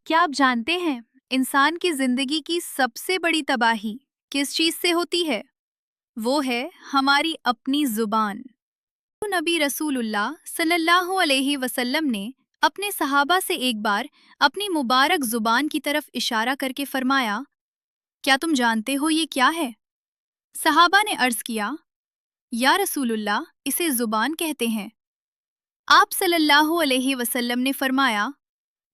क्या आप जानते हैं इंसान की जिंदगी की सबसे बड़ी तबाही किस चीज से होती है? वो है हमारी अपनी जुबान। तो नबी रसूलुल्लाह सल्लल्लाहु अलैहि वसल्लम ने अपने सहाबा से एक बार अपनी मुबारक जुबान की तरफ इशारा करके फरमाया, क्या तुम जानते हो ये क्या है? सहाबा ने अर्ज किया, या रसूलुल्लाह, इसे जुबान कहते हैं। आप सल्लल्लाहु अलैहि वसल्लम ने फरमाया,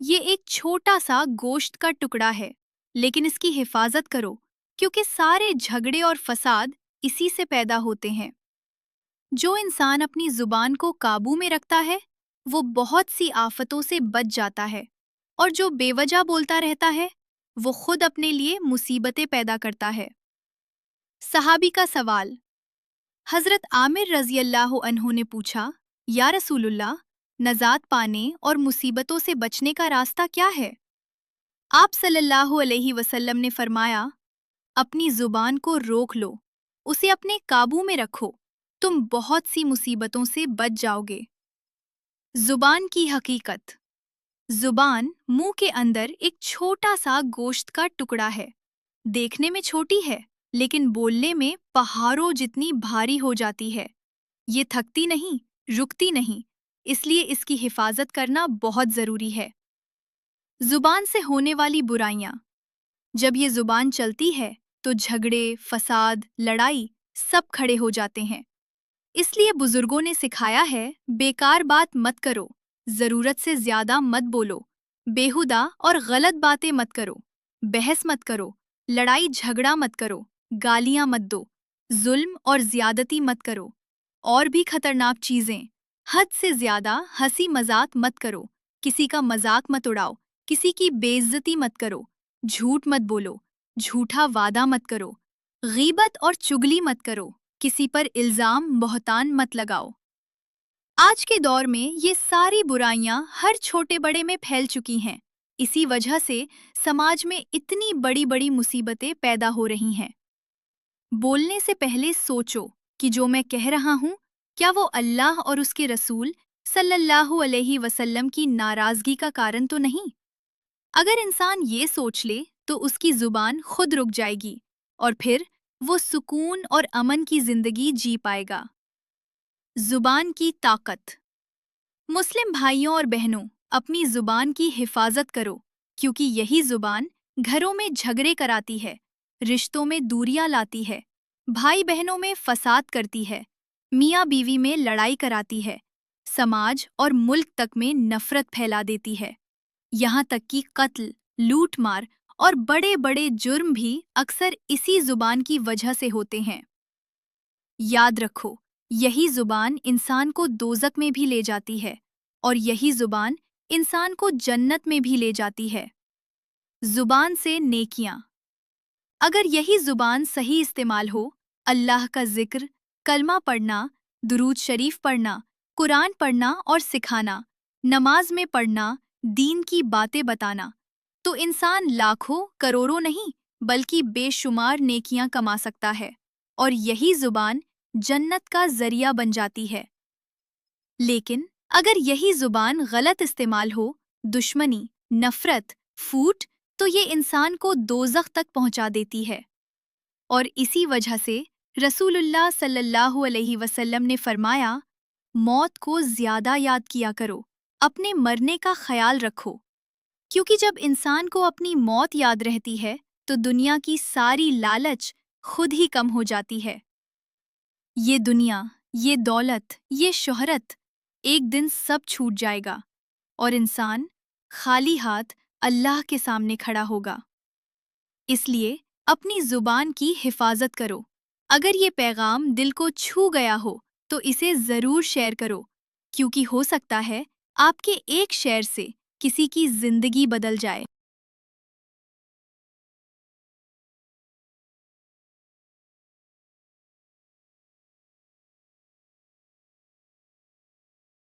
ये एक छोटा सा गोश्त का टुकड़ा है, लेकिन इसकी हिफाजत करो, क्योंकि सारे झगड़े और फसाद इसी से पैदा होते हैं। जो इंसान अपनी जुबान को काबू में रखता है, वो बहुत सी आफतों से बच जाता है, और जो बेवजह बोलता रहता है, वो खुद अपने लिए मुसीबतें पैदा करता है। सहाबी का सवाल। हजरत आमिर रजी अल्लाह अन्हु ने पूछा, या रसूलुल्लाह, नजात पाने और मुसीबतों से बचने का रास्ता क्या है? आप सल्लल्लाहु अलैहि वसल्लम ने फरमाया, अपनी जुबान को रोक लो, उसे अपने काबू में रखो, तुम बहुत सी मुसीबतों से बच जाओगे। जुबान की हकीकत। जुबान मुंह के अंदर एक छोटा सा गोश्त का टुकड़ा है। देखने में छोटी है, लेकिन बोलने में पहाड़ों जितनी भारी हो जाती है। ये थकती नहीं, रुकती नहीं, इसलिए इसकी हिफाजत करना बहुत जरूरी है। जुबान से होने वाली बुराइयां। जब ये जुबान चलती है तो झगड़े, फसाद, लड़ाई सब खड़े हो जाते हैं। इसलिए बुजुर्गों ने सिखाया है, बेकार बात मत करो, जरूरत से ज्यादा मत बोलो, बेहुदा और गलत बातें मत करो, बहस मत करो, लड़ाई झगड़ा मत करो, गालियां मत दो, जुल्म और ज्यादती मत करो। और भी खतरनाक चीजें, हद से ज्यादा हंसी मजाक मत करो, किसी का मजाक मत उड़ाओ, किसी की बेइज्जती मत करो, झूठ मत बोलो, झूठा वादा मत करो, गीबत और चुगली मत करो, किसी पर इल्जाम बहतान मत लगाओ। आज के दौर में ये सारी बुराइयां हर छोटे बड़े में फैल चुकी हैं। इसी वजह से समाज में इतनी बड़ी बड़ी मुसीबतें पैदा हो रही हैं। बोलने से पहले सोचो कि जो मैं कह रहा हूँ, क्या वो अल्लाह और उसके रसूल सल्लल्लाहु अलैहि वसल्लम की नाराजगी का कारण तो नहीं? अगर इंसान ये सोच ले तो उसकी जुबान खुद रुक जाएगी, और फिर वो सुकून और अमन की जिंदगी जी पाएगा। जुबान की ताकत। मुस्लिम भाइयों और बहनों, अपनी जुबान की हिफाजत करो, क्योंकि यही जुबान घरों में झगड़े कराती है, रिश्तों में दूरियां लाती है, भाई बहनों में फसाद करती है, मियाँ बीवी में लड़ाई कराती है, समाज और मुल्क तक में नफरत फैला देती है। यहाँ तक कि कत्ल, लूटमार और बड़े बड़े जुर्म भी अक्सर इसी जुबान की वजह से होते हैं। याद रखो, यही जुबान इंसान को दोज़ख में भी ले जाती है, और यही जुबान इंसान को जन्नत में भी ले जाती है। जुबान से नेकियां। अगर यही जुबान सही इस्तेमाल हो, अल्लाह का जिक्र, कलमा पढ़ना, दुरूद शरीफ पढ़ना, कुरान पढ़ना और सिखाना, नमाज में पढ़ना, दीन की बातें बताना, तो इंसान लाखों करोड़ों नहीं बल्कि बेशुमार नेकियां कमा सकता है, और यही जुबान जन्नत का जरिया बन जाती है। लेकिन अगर यही जुबान गलत इस्तेमाल हो, दुश्मनी, नफरत, फूट, तो ये इंसान को दोज़ख तक पहुंचा देती है। और इसी वजह से रसूलुल्लाह सल्लल्लाहु अलैहि वसल्लम ने फरमाया, मौत को ज्यादा याद किया करो, अपने मरने का ख्याल रखो, क्योंकि जब इंसान को अपनी मौत याद रहती है तो दुनिया की सारी लालच खुद ही कम हो जाती है। ये दुनिया, ये दौलत, ये शोहरत एक दिन सब छूट जाएगा, और इंसान खाली हाथ अल्लाह के सामने खड़ा होगा। इसलिए अपनी जुबान की हिफाजत करो। अगर ये पैगाम दिल को छू गया हो तो इसे ज़रूर शेयर करो, क्योंकि हो सकता है आपके एक शेयर से किसी की जिंदगी बदल जाए।